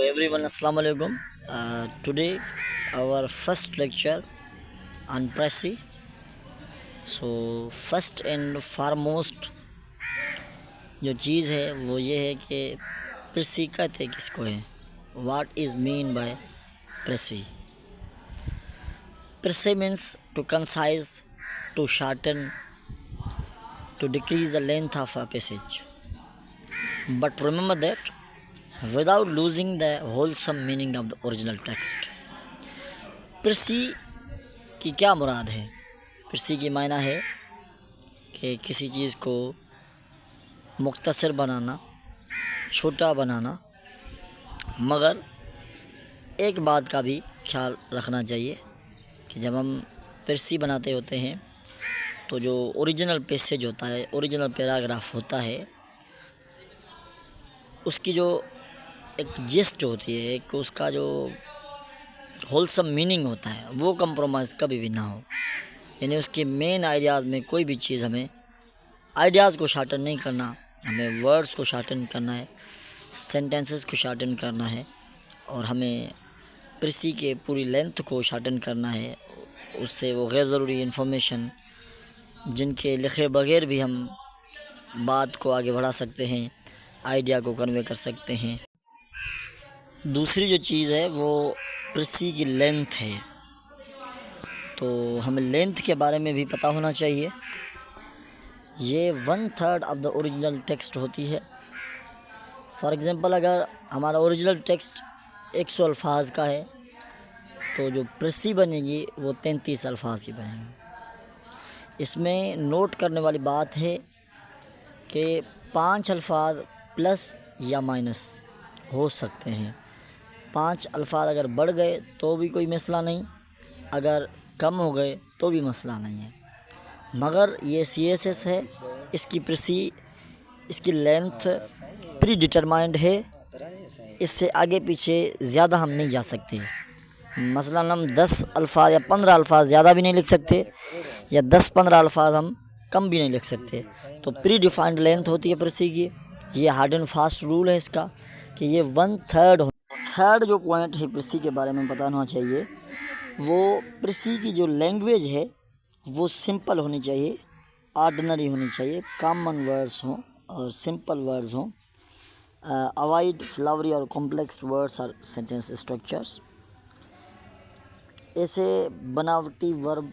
everyone, Assalamu alaikum. Today our first lecture on Pressy. So first and foremost جو چیز ہے وہ یہ ہے کہ پریسی کہتے کس کو ہے. What is mean by precis? Precis means to concise, to shorten, to decrease the length of a passage. But remember that without losing the wholesome meaning of the original text. پرسی کی کیا مراد ہے؟ پرسی کی معنی ہے کہ کسی چیز کو مختصر بنانا, چھوٹا بنانا, مگر ایک بات کا بھی خیال رکھنا چاہیے کہ جب ہم پرسی بناتے ہوتے ہیں تو جو اوریجنل پیسیج ہوتا ہے, اوریجنل پیراگراف ہوتا ہے, اس کی جو ایک جسٹ ہوتی ہے, ایک اس کا جو ہولسم میننگ ہوتا ہے, وہ کمپرومائز کبھی بھی نہ ہو. یعنی اس کے مین آئیڈیاز میں کوئی بھی چیز, ہمیں آئیڈیاز کو شارٹن نہیں کرنا, ہمیں ورڈز کو شارٹن کرنا ہے, سینٹینسز کو شارٹن کرنا ہے, اور ہمیں پریسی کے پوری لینتھ کو شارٹن کرنا ہے. اس سے وہ غیر ضروری انفارمیشن جن کے لکھے بغیر بھی ہم بات کو آگے بڑھا سکتے ہیں, آئیڈیا کو کنوے کر سکتے ہیں. دوسری جو چیز ہے وہ پریسی کی لینتھ ہے. تو ہمیں لینتھ کے بارے میں بھی پتہ ہونا چاہیے. یہ 1/3 آف دا اوریجنل ٹیکسٹ ہوتی ہے. فار ایگزامپل اگر ہمارا اوریجنل ٹیکسٹ 100 الفاظ کا ہے تو جو پریسی بنے گی وہ 33 الفاظ کی بنے گی. اس میں نوٹ کرنے والی بات ہے کہ 5 الفاظ پلس یا مائنس ہو سکتے ہیں. 5 الفاظ اگر بڑھ گئے تو بھی کوئی مسئلہ نہیں, اگر کم ہو گئے تو بھی مسئلہ نہیں ہے. مگر یہ CSS ہے, اس کی پریسی, اس کی لینتھ پری ڈٹرمائنڈ ہے. اس سے آگے پیچھے زیادہ ہم نہیں جا سکتے. مثلا ہم 10 الفاظ یا 15 الفاظ زیادہ بھی نہیں لکھ سکتے, یا 10-15 الفاظ ہم کم بھی نہیں لکھ سکتے. تو پری ڈیفائنڈ لینتھ ہوتی ہے پریسی کی. یہ ہارڈ اینڈ فاسٹ رول ہے اس کا کہ یہ 1/3 تھرڈ جو پوائنٹ ہے پریسی کے بارے میں بتانا چاہیے, وہ پریسی کی جو لینگویج ہے وہ سمپل ہونی چاہیے, آرڈنری ہونی چاہیے, کامن ورڈز ہوں اور سمپل ورڈز ہوں. اوائڈ فلاوری اور کمپلیکس ورڈز اور سینٹینس اسٹرکچرز. ایسے بناوٹی ورب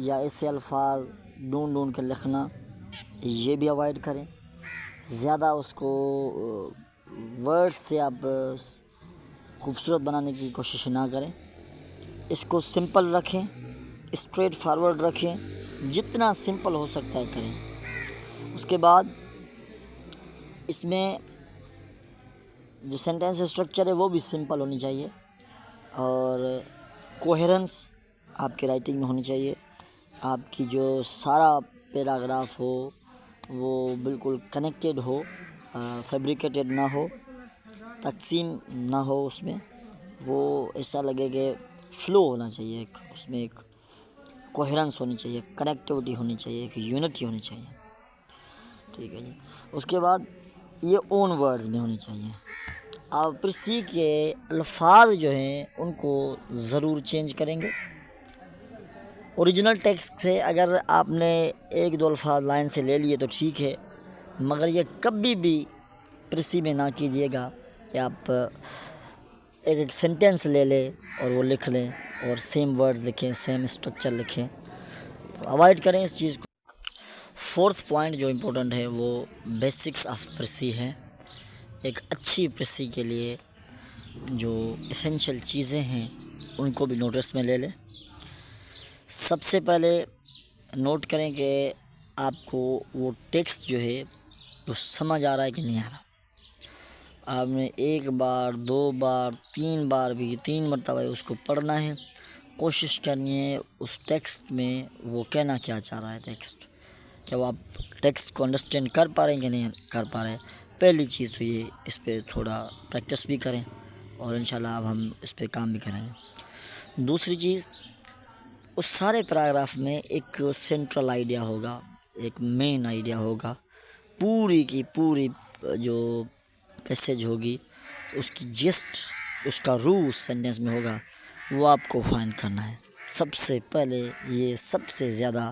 یا ایسے الفاظ ڈھونڈ کے لکھنا, یہ بھی اوائڈ کریں. زیادہ اس کو ورڈ سے آپ خوبصورت بنانے کی کوشش نہ کریں. اس کو سمپل رکھیں, اسٹریٹ فارورڈ رکھیں, جتنا سمپل ہو سکتا ہے کریں. اس کے بعد اس میں جو سینٹینس اسٹرکچر ہے وہ بھی سمپل ہونی چاہیے, اور کوہیرنس آپ کی رائٹنگ میں ہونی چاہیے. آپ کی جو سارا پیراگراف ہو وہ بالکل کنیکٹڈ ہو, فیبریکیٹڈ نہ ہو, تقسیم نہ ہو. اس میں وہ ایسا لگے کہ فلو ہونا چاہیے, ایک اس میں ایک کوہیرنس ہونی چاہیے, کنیکٹیوٹی ہونی چاہیے, ایک یونٹی ہونی چاہیے. ٹھیک ہے جی. اس کے بعد یہ اون ورڈز میں ہونی چاہیے. آپ پریسی کے الفاظ جو ہیں ان کو ضرور چینج کریں گے. اوریجنل ٹیکسٹ سے اگر آپ نے 1-2 الفاظ لائن سے لے لیے تو ٹھیک ہے, مگر یہ کبھی بھی پریسی میں نہ کیجیے گا کہ آپ ایک سینٹینس لے لیں اور وہ لکھ لیں اور سیم ورڈز لکھیں, سیم اسٹرکچر لکھیں. تو اوائڈ کریں اس چیز کو. 4تھ پوائنٹ جو امپورٹنٹ ہے وہ بیسکس آف پریسی ہے. ایک اچھی پریسی کے لیے جو اسینشیل چیزیں ہیں ان کو بھی نوٹس میں لے لیں. سب سے پہلے نوٹ کریں کہ آپ کو وہ ٹیکسٹ جو ہے وہ سمجھ آ رہا ہے کہ نہیں آ رہا. آپ نے 1 بار 2 بار 3 بار بھی 3 مرتبہ اس کو پڑھنا ہے. کوشش کرنی ہے اس ٹیکسٹ میں وہ کہنا کیا چاہ رہا ہے ٹیکسٹ, کہ وہ آپ ٹیکسٹ کو انڈرسٹینڈ کر پا رہے ہیں کہ نہیں کر پا رہے. پہلی چیز تو یہ, اس پہ تھوڑا پریکٹس بھی کریں اور انشاءاللہ اب ہم اس پہ کام بھی کریں گے. دوسری چیز, اس سارے پیراگراف میں ایک سینٹرل آئیڈیا ہوگا, ایک مین آئیڈیا ہوگا. پوری کی پوری جو پیسیج ہوگی اس کی جسٹ اس کا روح اس سینٹینس میں ہوگا وہ آپ کو فائنڈ کرنا ہے۔ سب سے پہلے یہ سب سے زیادہ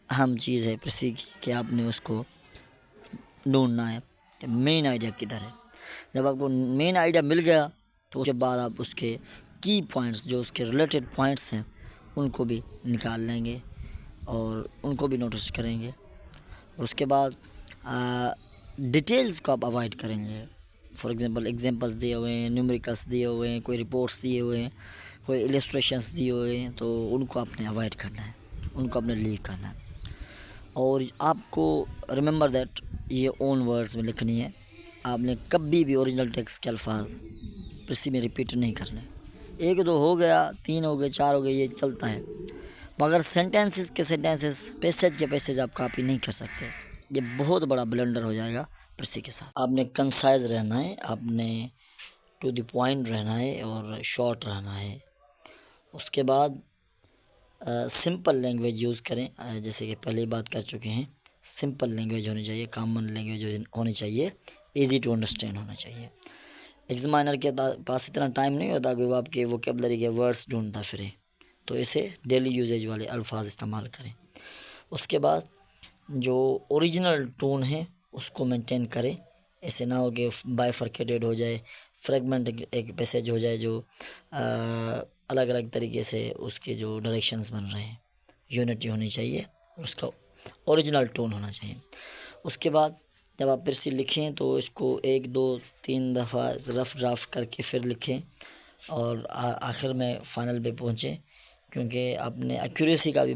اہم چیز ہے پریسی کی کہ آپ نے اس کو ڈھونڈنا ہے کہ مین آئیڈیا کدھر ہے۔ جب آپ کو مین آئیڈیا مل گیا تو اس کے بعد آپ اس کے کی پوائنٹس جو اس کے ریلیٹڈ پوائنٹس ہیں ان کو بھی نکال لیں گے اور ان کو بھی نوٹس کریں گے۔ اور اس کے بعد ڈیٹیلز کو آپ اوائڈ کریں گے۔ فار ایگزامپل ایگزامپلس دیے ہوئے ہیں، نیومیریکلس دیے ہوئے ہیں، کوئی رپورٹس دیے ہوئے ہیں، کوئی السٹریشنس دیے ہوئے ہیں، تو ان کو آپ نے اوائڈ کرنا ہے، ان کو آپ نے لیو کرنا ہے۔ اور آپ کو ریممبر دیٹ یہ اون ورڈز میں لکھنی ہے۔ آپ نے کبھی بھی اوریجنل ٹیکسٹ کے الفاظ پریسی میں ریپیٹ نہیں کرنے۔ ایک دو ہو گیا، 3 ہو گئے، 4 ہو گئے، یہ چلتا ہے، مگر سینٹینسز کے سینٹینسز، پیسیج کے پیسیج آپ کاپی نہیں کر سکتے۔ یہ بہت بڑا بلنڈر ہو جائے گا پریسی کے ساتھ۔ آپ نے کنسائز رہنا ہے، آپ نے ٹو دی پوائنٹ رہنا ہے اور شارٹ رہنا ہے۔ اس کے بعد سمپل لینگویج یوز کریں، جیسے کہ پہلے ہی بات کر چکے ہیں۔ سمپل لینگویج ہونی چاہیے، کامن لینگویج ہونی چاہیے، ایزی ٹو انڈرسٹینڈ ہونا چاہیے۔ ایگزامائنر کے پاس اتنا ٹائم نہیں ہوتا کہ وہ آپ کے ووکیبلری کے ورڈز ڈھونڈتا پھرے، تو اسے ڈیلی یوزیج والے الفاظ استعمال کریں۔ اس کے بعد جو اوریجنل ٹون ہے اس کو مینٹین کریں، ایسے نہ ہو کہ بائیفرکیٹڈ ہو جائے، فریگمنٹ ایک پیسیج ہو جائے جو الگ الگ طریقے سے اس کے جو ڈائریکشنز بن رہے ہیں۔ یونٹی ہونی چاہیے، اس کا اوریجنل ٹون ہونا چاہیے۔ اس کے بعد جب آپ پریسی لکھیں تو اس کو 1 2 3 دفعہ رف ڈرافٹ کر کے پھر لکھیں اور آخر میں فائنل پہ پہنچیں، کیونکہ آپ نے ایکوریسی کا بھی